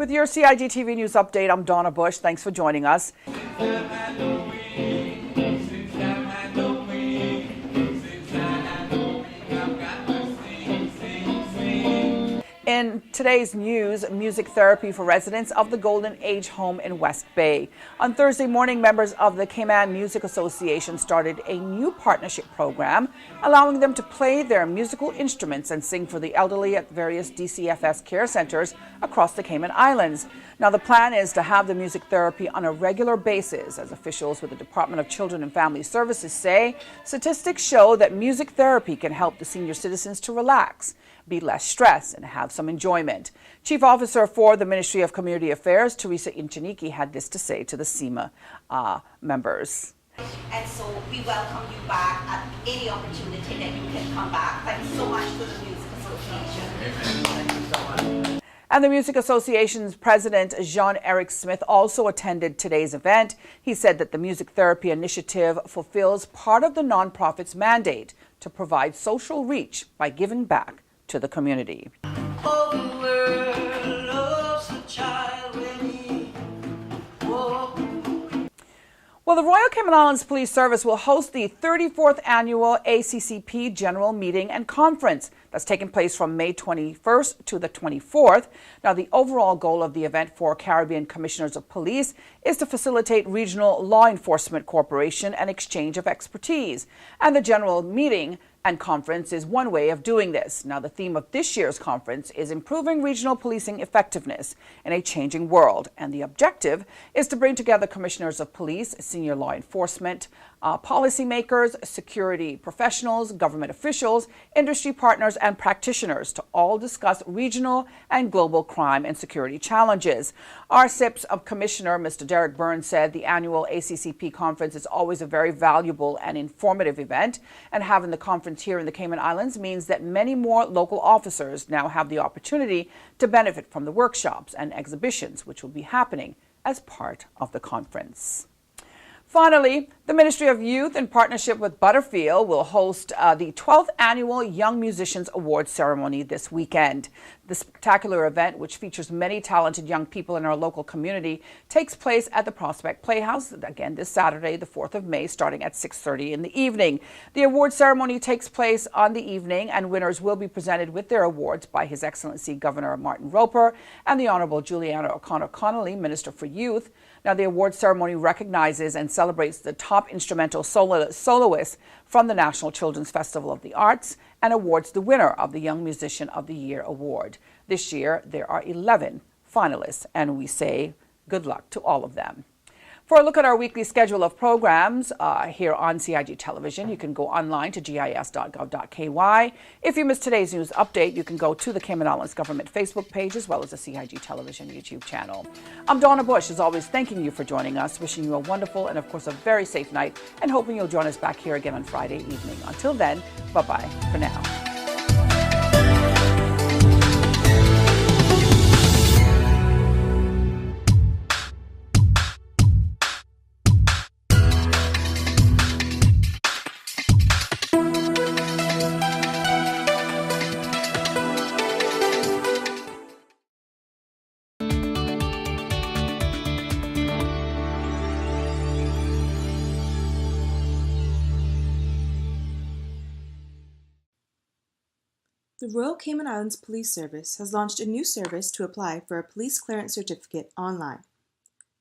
With your CIGTV News Update, I'm Donna Bush. Thanks for joining us. In today's news, music therapy for residents of the Golden Age home in West Bay. On Thursday morning, members of the Cayman Music Association started a new partnership program, allowing them to play their musical instruments and sing for the elderly at various DCFS care centers across the Cayman Islands. Now, the plan is to have the music therapy on a regular basis. As officials with the Department of Children and Family Services say, statistics show that music therapy can help the senior citizens to relax, be less stressed, and have some enjoyment. Chief Officer for the Ministry of Community Affairs, Teresa Inchiniki, had this to say to the CIMA members. And so we welcome you back at any opportunity that you can come back. Thanks so much to the Music Association. Amen. Thank you so much. And the Music Association's president, Jean-Eric Smith, also attended today's event. He said that the Music Therapy Initiative fulfills part of the nonprofit's mandate to provide social reach by giving back to the community. Well, the Royal Cayman Islands Police Service will host the 34th annual ACCP General Meeting and Conference that's taking place from May 21st to the 24th. Now, the overall goal of the event for Caribbean Commissioners of Police is to facilitate regional law enforcement cooperation and exchange of expertise. And the General Meeting and Conference is one way of doing this. Now, the theme of this year's conference is improving regional policing effectiveness in a changing world. And the objective is to bring together commissioners of police, senior law enforcement, policymakers, security professionals, government officials, industry partners, and practitioners to all discuss regional and global crime and security challenges. RCIP's Commissioner, Mr. Derek Burns, said the annual ACCP conference is always a very valuable and informative event, and having the conference here in the Cayman Islands means that many more local officers now have the opportunity to benefit from the workshops and exhibitions which will be happening as part of the conference. Finally, the Ministry of Youth, in partnership with Butterfield, will host the 12th Annual Young Musicians Awards ceremony this weekend. The spectacular event, which features many talented young people in our local community, takes place at the Prospect Playhouse, again this Saturday, the 4th of May, starting at 6:30 in the evening. The award ceremony takes place on the evening, and winners will be presented with their awards by His Excellency Governor Martin Roper and the Honorable Juliana O'Connor-Connolly, Minister for Youth. Now, the award ceremony recognizes and celebrates the top instrumental soloists from the National Children's Festival of the Arts and awards the winner of the Young Musician of the Year award. This year, there are 11 finalists, and we say good luck to all of them. For a look at our weekly schedule of programs here on CIG Television, you can go online to gis.gov.ky. If you missed today's news update, you can go to the Cayman Islands Government Facebook page as well as the CIG Television YouTube channel. I'm Donna Bush, as always, thanking you for joining us, wishing you a wonderful and, of course, a very safe night, and hoping you'll join us back here again on Friday evening. Until then, bye-bye for now. The Royal Cayman Islands Police Service has launched a new service to apply for a police clearance certificate online.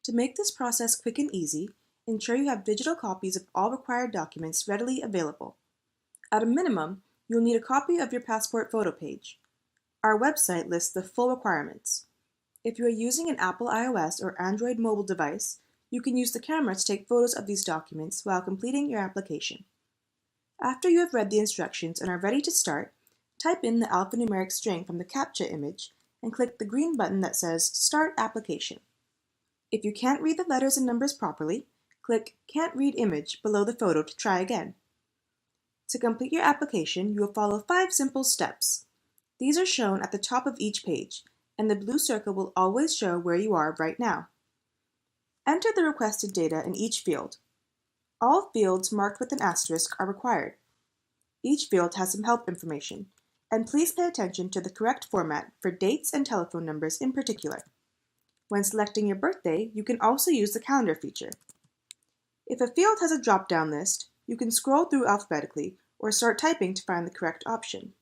To make this process quick and easy, ensure you have digital copies of all required documents readily available. At a minimum, you'll need a copy of your passport photo page. Our website lists the full requirements. If you are using an Apple iOS or Android mobile device, you can use the camera to take photos of these documents while completing your application. After you have read the instructions and are ready to start, type in the alphanumeric string from the CAPTCHA image and click the green button that says Start Application. If you can't read the letters and numbers properly, click Can't Read Image below the photo to try again. To complete your application, you will follow 5 simple steps. These are shown at the top of each page, and the blue circle will always show where you are right now. Enter the requested data in each field. All fields marked with an asterisk are required. Each field has some help information, and please pay attention to the correct format for dates and telephone numbers in particular. When selecting your birthday, you can also use the calendar feature. If a field has a drop-down list, you can scroll through alphabetically or start typing to find the correct option.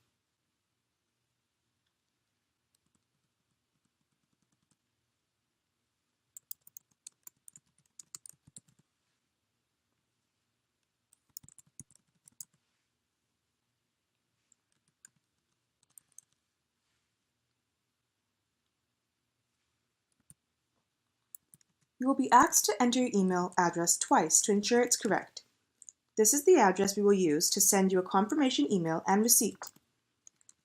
You will be asked to enter your email address twice to ensure it's correct. This is the address we will use to send you a confirmation email and receipt.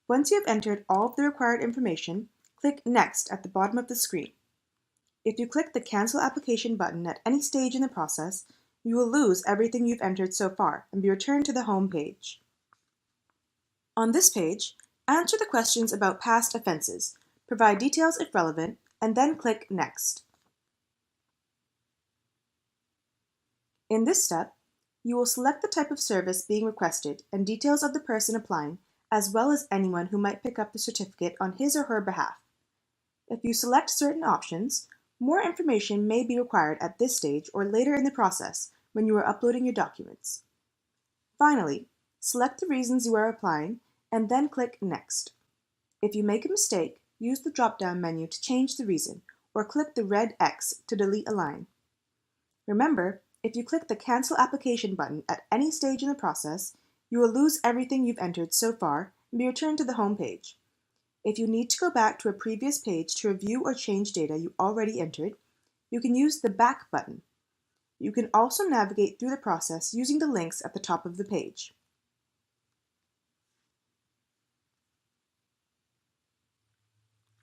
Once you have entered all of the required information, click Next at the bottom of the screen. If you click the Cancel Application button at any stage in the process, you will lose everything you've entered so far and be returned to the home page. On this page, answer the questions about past offenses, provide details if relevant, and then click Next. In this step, you will select the type of service being requested and details of the person applying, as well as anyone who might pick up the certificate on his or her behalf. If you select certain options, more information may be required at this stage or later in the process when you are uploading your documents. Finally, select the reasons you are applying and then click Next. If you make a mistake, use the drop-down menu to change the reason or click the red X to delete a line. Remember, if you click the Cancel Application button at any stage in the process, you will lose everything you've entered so far and be returned to the home page. If you need to go back to a previous page to review or change data you already entered, you can use the Back button. You can also navigate through the process using the links at the top of the page.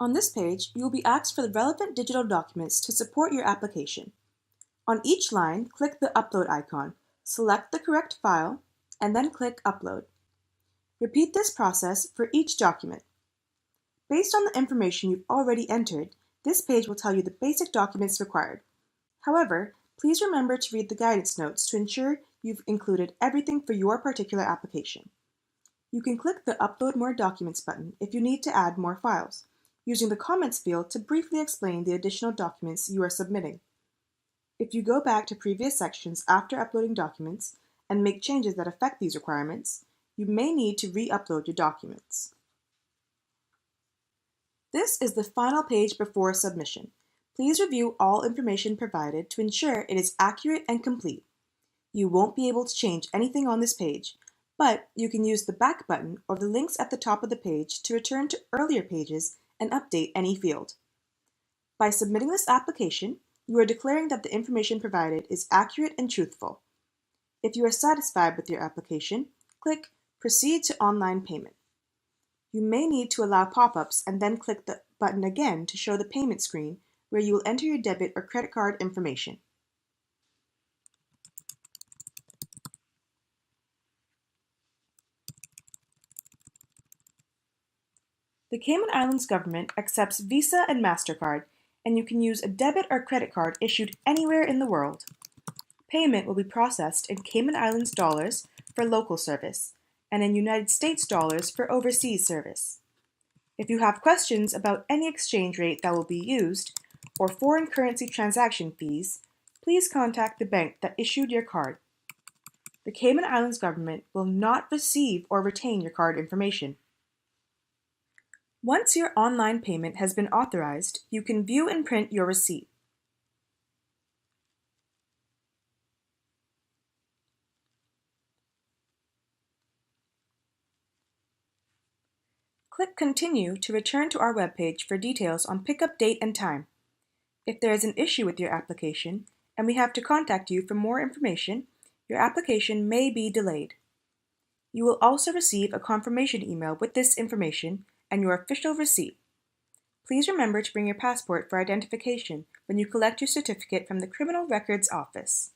On this page, you will be asked for the relevant digital documents to support your application. On each line, click the Upload icon, select the correct file, and then click Upload. Repeat this process for each document. Based on the information you've already entered, this page will tell you the basic documents required. However, please remember to read the guidance notes to ensure you've included everything for your particular application. You can click the Upload More Documents button if you need to add more files, using the Comments field to briefly explain the additional documents you are submitting. If you go back to previous sections after uploading documents and make changes that affect these requirements, you may need to re-upload your documents. This is the final page before submission. Please review all information provided to ensure it is accurate and complete. You won't be able to change anything on this page, but you can use the Back button or the links at the top of the page to return to earlier pages and update any field. By submitting this application, you are declaring that the information provided is accurate and truthful. If you are satisfied with your application, click Proceed to Online Payment. You may need to allow pop-ups and then click the button again to show the payment screen where you will enter your debit or credit card information. The Cayman Islands government accepts Visa and MasterCard, and you can use a debit or credit card issued anywhere in the world. Payment will be processed in Cayman Islands dollars for local service, and in United States dollars for overseas service. If you have questions about any exchange rate that will be used, or foreign currency transaction fees, please contact the bank that issued your card. The Cayman Islands government will not receive or retain your card information. Once your online payment has been authorized, you can view and print your receipt. Click Continue to return to our webpage for details on pickup date and time. If there is an issue with your application and we have to contact you for more information, your application may be delayed. You will also receive a confirmation email with this information and your official receipt. Please remember to bring your passport for identification when you collect your certificate from the Criminal Records Office.